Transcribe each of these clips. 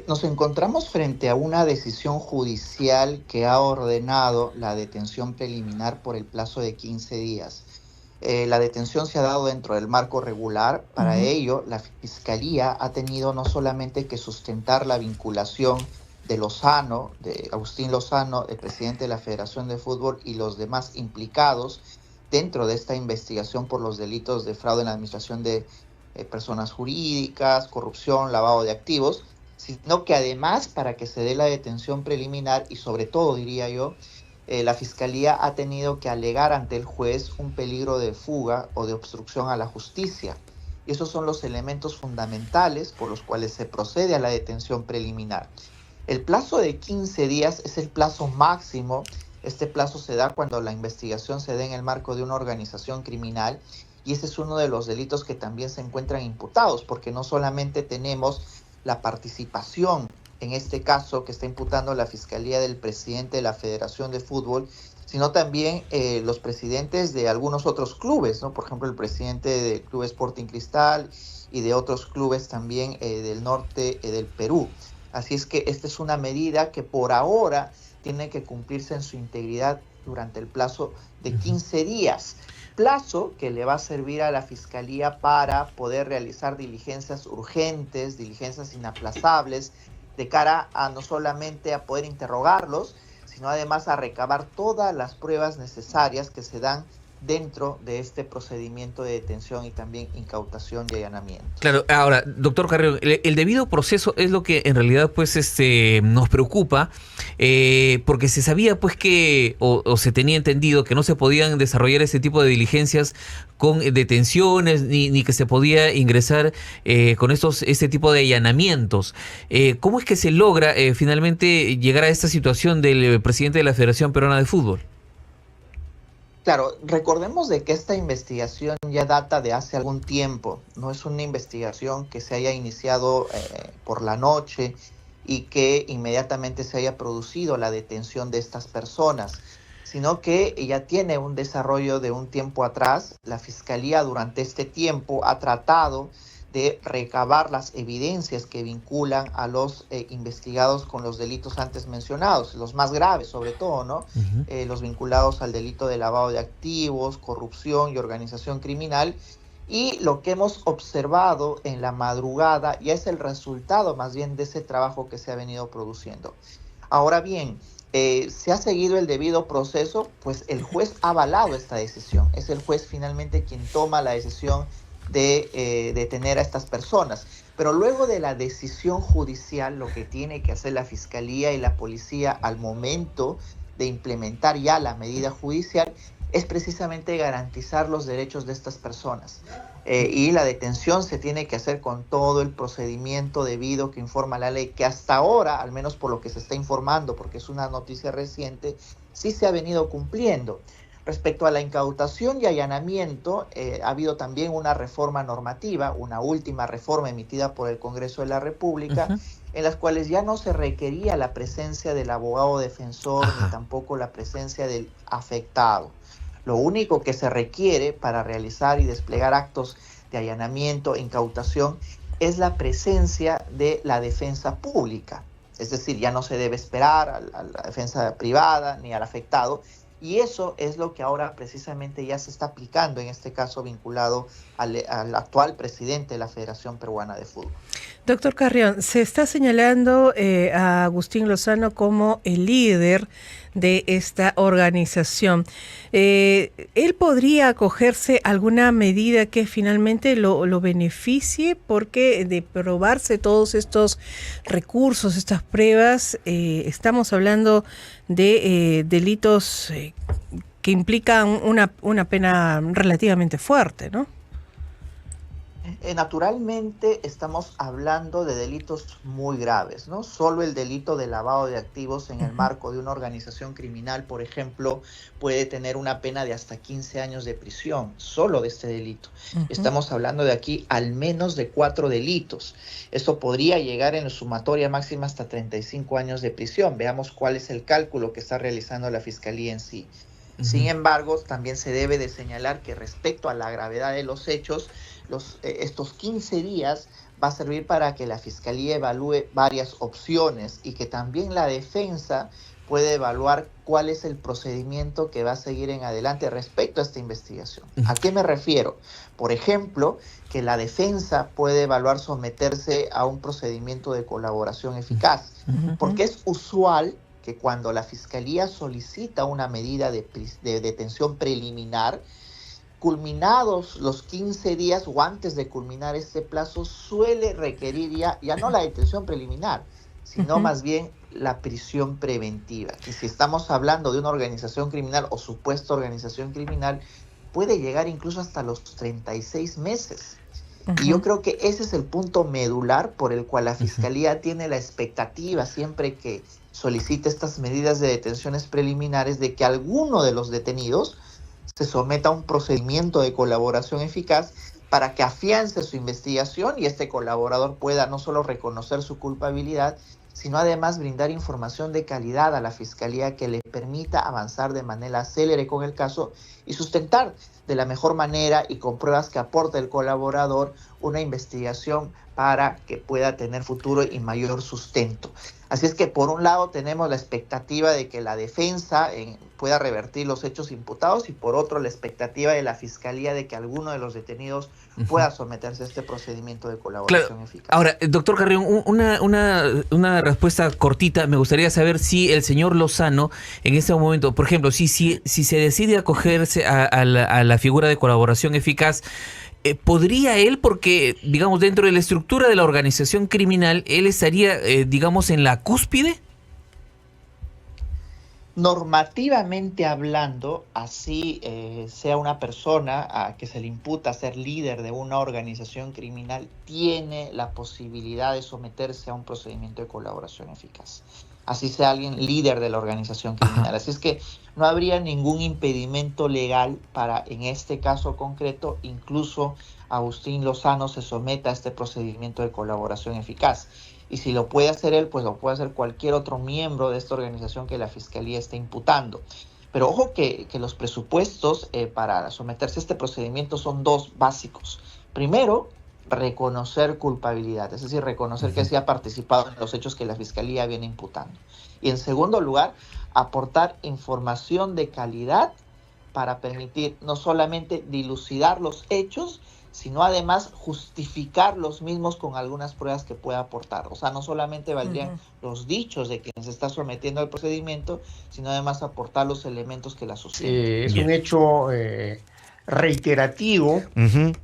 Nos encontramos frente a una decisión judicial que ha ordenado la detención preliminar por el plazo de 15 días. La detención se ha dado dentro del marco regular. Para Ujú. ello, la Fiscalía ha tenido no solamente que sustentar la vinculación de Lozano, de Agustín Lozano, el presidente de la Federación de Fútbol, y los demás implicados dentro de esta investigación por los delitos de fraude en la administración de personas jurídicas, corrupción, lavado de activos, sino que además, para que se dé la detención preliminar y sobre todo, diría yo, la Fiscalía ha tenido que alegar ante el juez un peligro de fuga o de obstrucción a la justicia. Y esos son los elementos fundamentales por los cuales se procede a la detención preliminar. El plazo de 15 días es el plazo máximo. Este plazo se da cuando la investigación se dé en el marco de una organización criminal, y ese es uno de los delitos que también se encuentran imputados, porque no solamente tenemos la participación, en este caso, que está imputando la Fiscalía del presidente de la Federación de Fútbol, sino también los presidentes de algunos otros clubes, ¿no? Por ejemplo, el presidente del Club Sporting Cristal y de otros clubes también del norte del Perú. Así es que esta es una medida que por ahora tiene que cumplirse en su integridad durante el plazo de 15 días, plazo que le va a servir a la Fiscalía para poder realizar diligencias urgentes, diligencias inaplazables, de cara a no solamente a poder interrogarlos, sino además a recabar todas las pruebas necesarias que se dan dentro de este procedimiento de detención y también incautación y allanamientos. Claro, ahora, doctor Carrión, el debido proceso es lo que en realidad pues nos preocupa, porque se sabía pues que, o se tenía entendido que no se podían desarrollar ese tipo de diligencias con detenciones, ni que se podía ingresar con este tipo de allanamientos. ¿Cómo es que se logra finalmente llegar a esta situación del presidente de la Federación Peruana de Fútbol? Claro, recordemos de que esta investigación ya data de hace algún tiempo. No es una investigación que se haya iniciado por la noche y que inmediatamente se haya producido la detención de estas personas, sino que ya tiene un desarrollo de un tiempo atrás. La Fiscalía durante este tiempo ha tratado de recabar las evidencias que vinculan a los investigados con los delitos antes mencionados, los más graves sobre todo, ¿no? Ujú. Los vinculados al delito de lavado de activos, corrupción y organización criminal. Y lo que hemos observado en la madrugada ya es el resultado más bien de ese trabajo que se ha venido produciendo. Ahora bien, se ha seguido el debido proceso, pues el juez ha avalado esta decisión. Es el juez finalmente quien toma la decisión de detener a estas personas. Pero luego de la decisión judicial, lo que tiene que hacer la Fiscalía y la Policía al momento de implementar ya la medida judicial es precisamente garantizar los derechos de estas personas. Y la detención se tiene que hacer con todo el procedimiento debido que informa la ley, que hasta ahora, al menos por lo que se está informando, porque es una noticia reciente, sí se ha venido cumpliendo. Respecto a la incautación y allanamiento, ha habido también una reforma normativa, una última reforma emitida por el Congreso de la República, Ujú. en las cuales ya no se requería la presencia del abogado defensor ni Ajá. tampoco la presencia del afectado. Lo único que se requiere para realizar y desplegar actos de allanamiento e incautación es la presencia de la defensa pública. Es decir, ya no se debe esperar a la defensa privada ni al afectado. Y eso es lo que ahora precisamente ya se está aplicando, en este caso vinculado al actual presidente de la Federación Peruana de Fútbol. Doctor Carrión, se está señalando a Agustín Lozano como el líder de esta organización. ¿Él podría acogerse a alguna medida que finalmente lo beneficie? Porque de probarse todos estos recursos, estas pruebas, estamos hablando de delitos que implican una pena relativamente fuerte, ¿no? Naturalmente estamos hablando de delitos muy graves, ¿no? Solo el delito de lavado de activos en el Ujú. marco de una organización criminal, por ejemplo, puede tener una pena de hasta 15 años de prisión, solo de este delito. Ujú. Estamos hablando de aquí al menos de 4 delitos. Esto podría llegar en sumatoria máxima hasta 35 años de prisión. Veamos cuál es el cálculo que está realizando la Fiscalía en sí. Sin Ujú. embargo, también se debe de señalar que respecto a la gravedad de los hechos, estos 15 días va a servir para que la Fiscalía evalúe varias opciones y que también la defensa puede evaluar cuál es el procedimiento que va a seguir en adelante respecto a esta investigación. ¿A qué me refiero? Por ejemplo, que la defensa puede evaluar someterse a un procedimiento de colaboración eficaz, porque es usual que cuando la Fiscalía solicita una medida de detención preliminar, culminados los 15 días o antes de culminar este plazo, suele requerir ya no la detención preliminar, sino más bien la prisión preventiva. Y si estamos hablando de una organización criminal o supuesta organización criminal, puede llegar incluso hasta los 36 meses. Y yo creo que ese es el punto medular por el cual la Fiscalía tiene la expectativa siempre que solicite estas medidas de detenciones preliminares de que alguno de los detenidos se someta a un procedimiento de colaboración eficaz para que afiance su investigación y este colaborador pueda no solo reconocer su culpabilidad, sino además brindar información de calidad a la Fiscalía que le permita avanzar de manera célere con el caso y sustentar de la mejor manera y con pruebas que aporte el colaborador una investigación para que pueda tener futuro y mayor sustento. Así es que por un lado tenemos la expectativa de que la defensa pueda revertir los hechos imputados y por otro la expectativa de la Fiscalía de que alguno de los detenidos pueda someterse a este procedimiento de colaboración eficaz. Ahora, doctor Carrión, una respuesta cortita. Me gustaría saber si el señor Lozano en este momento, por ejemplo, si se decide acogerse a la figura de colaboración eficaz, ¿podría él, porque digamos dentro de la estructura de la organización criminal, él estaría digamos en la cúspide? Normativamente hablando, así sea una persona a que se le imputa ser líder de una organización criminal, tiene la posibilidad de someterse a un procedimiento de colaboración eficaz. Así sea alguien líder de la organización criminal. Así es que no habría ningún impedimento legal para, en este caso concreto, incluso Agustín Lozano se someta a este procedimiento de colaboración eficaz. Y si lo puede hacer él, pues lo puede hacer cualquier otro miembro de esta organización que la Fiscalía esté imputando. Pero ojo que los presupuestos para someterse a este procedimiento son dos básicos. Primero, reconocer culpabilidad, es decir, reconocer que se ha participado en los hechos que la Fiscalía viene imputando. Y en segundo lugar, aportar información de calidad para permitir no solamente dilucidar los hechos, sino además justificar los mismos con algunas pruebas que pueda aportar. O sea, no solamente valdrían los dichos de quien se está sometiendo al procedimiento, sino además aportar los elementos que la sustentan. Es un hecho reiterativo,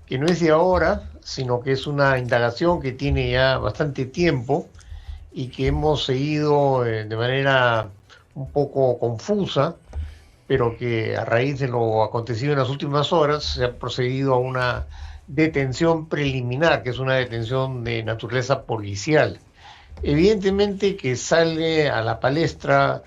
que no es de ahora, sino que es una indagación que tiene ya bastante tiempo y que hemos seguido de manera un poco confusa, pero que a raíz de lo acontecido en las últimas horas se ha procedido a una detención preliminar, que es una detención de naturaleza policial. Evidentemente que sale a la palestra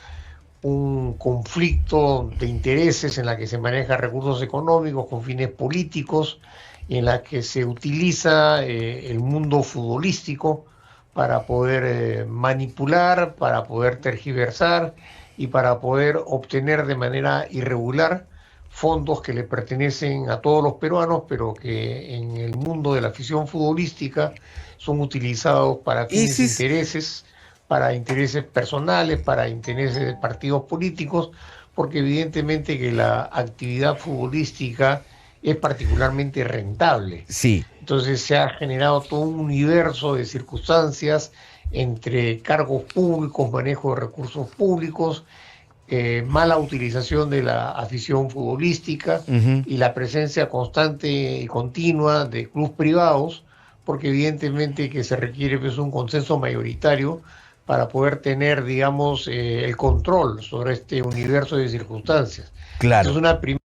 un conflicto de intereses en la que se manejan recursos económicos con fines políticos y en la que se utiliza el mundo futbolístico para poder manipular, para poder tergiversar y para poder obtener de manera irregular fondos que le pertenecen a todos los peruanos, pero que en el mundo de la afición futbolística son utilizados para fines intereses, para intereses personales, para intereses de partidos políticos, porque evidentemente que la actividad futbolística es particularmente rentable. Sí. Entonces se ha generado todo un universo de circunstancias entre cargos públicos, manejo de recursos públicos, mala utilización de la afición futbolística y la presencia constante y continua de clubes privados, porque evidentemente que se requiere pues, un consenso mayoritario para poder tener, digamos, el control sobre este universo de circunstancias. Claro. Es una primera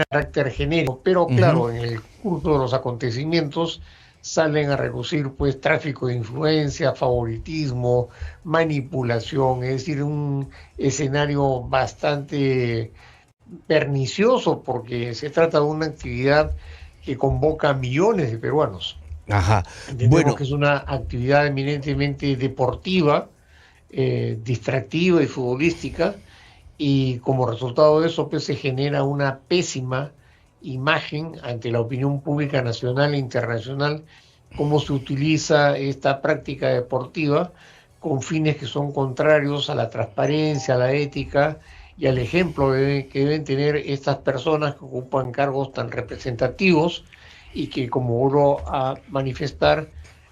carácter genérico, pero claro, en el curso de los acontecimientos salen a relucir pues tráfico de influencia, favoritismo, manipulación, es decir, un escenario bastante pernicioso porque se trata de una actividad que convoca a millones de peruanos. Ajá. Entendemos que es una actividad eminentemente deportiva, distractiva y futbolística, y como resultado de eso pues se genera una pésima imagen ante la opinión pública nacional e internacional cómo se utiliza esta práctica deportiva con fines que son contrarios a la transparencia, a la ética y al ejemplo que deben tener estas personas que ocupan cargos tan representativos y que, como vuelvo a manifestar,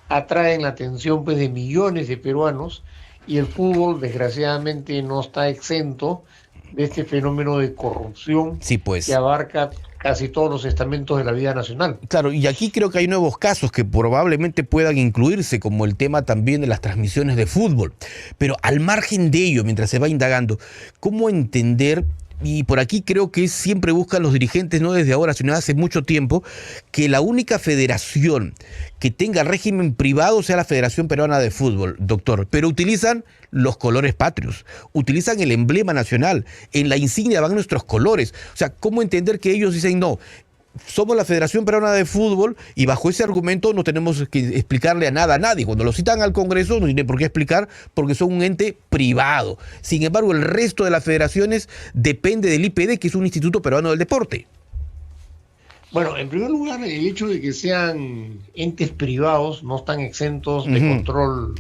atraen la atención pues, de millones de peruanos, y el fútbol desgraciadamente no está exento de este fenómeno de corrupción Sí, pues. que abarca casi todos los estamentos de la vida nacional. Claro, y aquí creo que hay nuevos casos que probablemente puedan incluirse, como el tema también de las transmisiones de fútbol. Pero al margen de ello, mientras se va indagando, ¿cómo entender? Y por aquí creo que siempre buscan los dirigentes, no desde ahora, sino hace mucho tiempo, que la única federación que tenga régimen privado sea la Federación Peruana de Fútbol, doctor. Pero utilizan los colores patrios, utilizan el emblema nacional, en la insignia van nuestros colores. O sea, ¿cómo entender que ellos dicen no? Somos la Federación Peruana de Fútbol y bajo ese argumento no tenemos que explicarle a nadie. Cuando lo citan al Congreso no tiene por qué explicar porque son un ente privado. Sin embargo, el resto de las federaciones depende del IPD, que es un Instituto Peruano del Deporte. Bueno, en primer lugar, el hecho de que sean entes privados no están exentos de control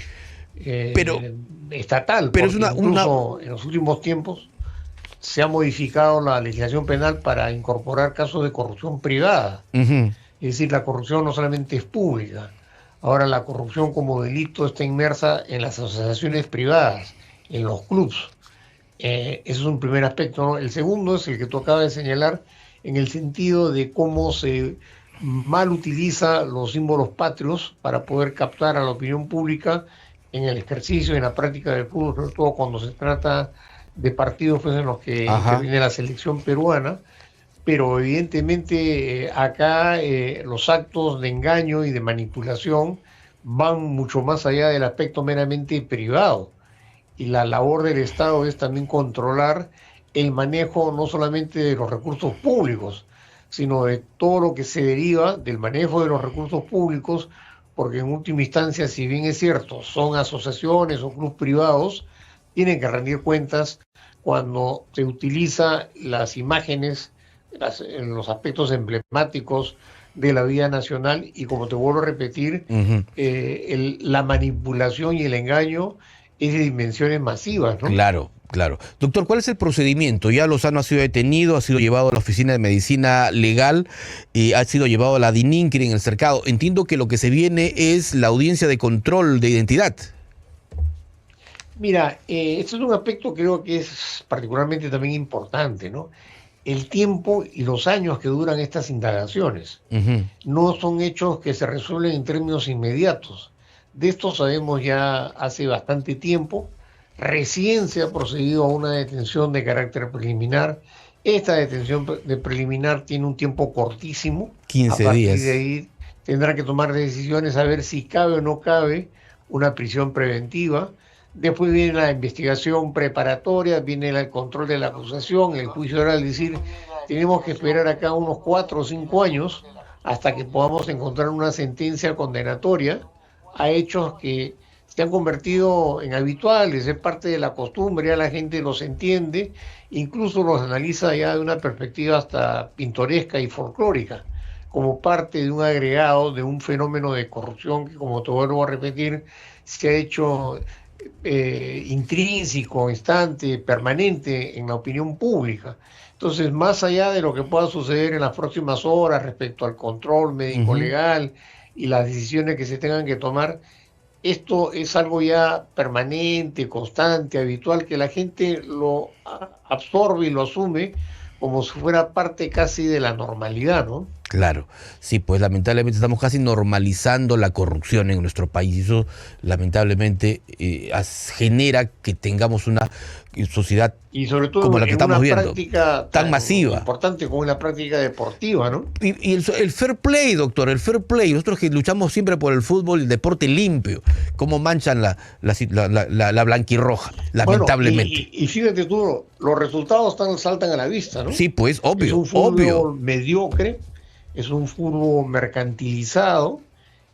estatal. Pero es incluso en los últimos tiempos se ha modificado la legislación penal para incorporar casos de corrupción privada. Es decir, la corrupción no solamente es pública. Ahora la corrupción como delito está inmersa en las asociaciones privadas, en los clubes. Ese es un primer aspecto, ¿no? El segundo es el que tú acabas de señalar, en el sentido de cómo se mal utiliza los símbolos patrios para poder captar a la opinión pública en el ejercicio, en la práctica del fútbol, sobre todo cuando se trata de partidos pues, en los que interviene la selección peruana, pero evidentemente acá los actos de engaño y de manipulación van mucho más allá del aspecto meramente privado, y la labor del Estado es también controlar el manejo no solamente de los recursos públicos, sino de todo lo que se deriva del manejo de los recursos públicos, porque en última instancia, si bien es cierto, son asociaciones o clubes privados, tienen que rendir cuentas cuando se utiliza las imágenes, en los aspectos emblemáticos de la vida nacional, y como te vuelvo a repetir, la manipulación y el engaño es de dimensiones masivas, ¿no? Claro. Doctor, ¿cuál es el procedimiento? Ya Lozano ha sido detenido, ha sido llevado a la Oficina de Medicina Legal, ha sido llevado a la DININCRI en el cercado. Entiendo que lo que se viene es la audiencia de control de identidad. Mira, este es un aspecto que creo que es particularmente también importante, ¿no? El tiempo y los años que duran estas indagaciones. No son hechos que se resuelven en términos inmediatos. De esto sabemos ya hace bastante tiempo. Recién se ha procedido a una detención de carácter preliminar. Esta detención preliminar tiene un tiempo cortísimo. 15 días. De ahí tendrá que tomar decisiones a ver si cabe o no cabe una prisión preventiva. Después viene la investigación preparatoria, viene el control de la acusación, el juicio oral. Es decir, tenemos que esperar acá unos 4 o 5 años hasta que podamos encontrar una sentencia condenatoria a hechos que se han convertido en habituales, es parte de la costumbre, ya la gente los entiende, incluso los analiza ya de una perspectiva hasta pintoresca y folclórica, como parte de un agregado de un fenómeno de corrupción que, como te vuelvo a repetir, se ha hecho intrínseco, instante, permanente en la opinión pública. Entonces, más allá de lo que pueda suceder en las próximas horas respecto al control médico-legal y las decisiones que se tengan que tomar, esto es algo ya permanente, constante, habitual, que la gente lo absorbe y lo asume como si fuera parte casi de la normalidad, ¿no? Claro, sí, pues lamentablemente estamos casi normalizando la corrupción en nuestro país, y eso lamentablemente genera que tengamos una sociedad y sobre todo como la que estamos viendo, práctica tan masiva, importante como la práctica deportiva, ¿no? Y el fair play, doctor, el fair play. Nosotros que luchamos siempre por el fútbol, el deporte limpio, cómo manchan la blanquirroja, lamentablemente. Bueno, y fíjate tú, los resultados saltan a la vista, ¿no? Sí, pues, obvio, es un fútbol mediocre, es un fútbol mercantilizado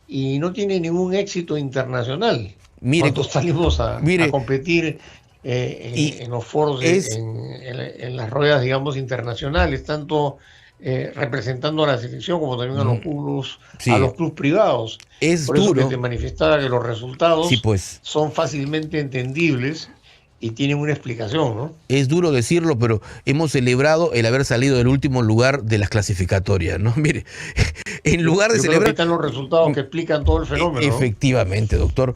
y no tiene ningún éxito internacional. Cuando salimos a competir en los foros, en las ruedas, digamos, internacionales, tanto representando a la selección como también a los clubes, Sí. a los clubes privados. Es Por eso duro. que te manifestaba que los resultados Sí, pues. son fácilmente entendibles y tienen una explicación, ¿no? Es duro decirlo, pero hemos celebrado el haber salido del último lugar de las clasificatorias, ¿no? Mire, en lugar de Yo creo que celebrar... están los resultados que explican todo el fenómeno, ¿no? Efectivamente, doctor.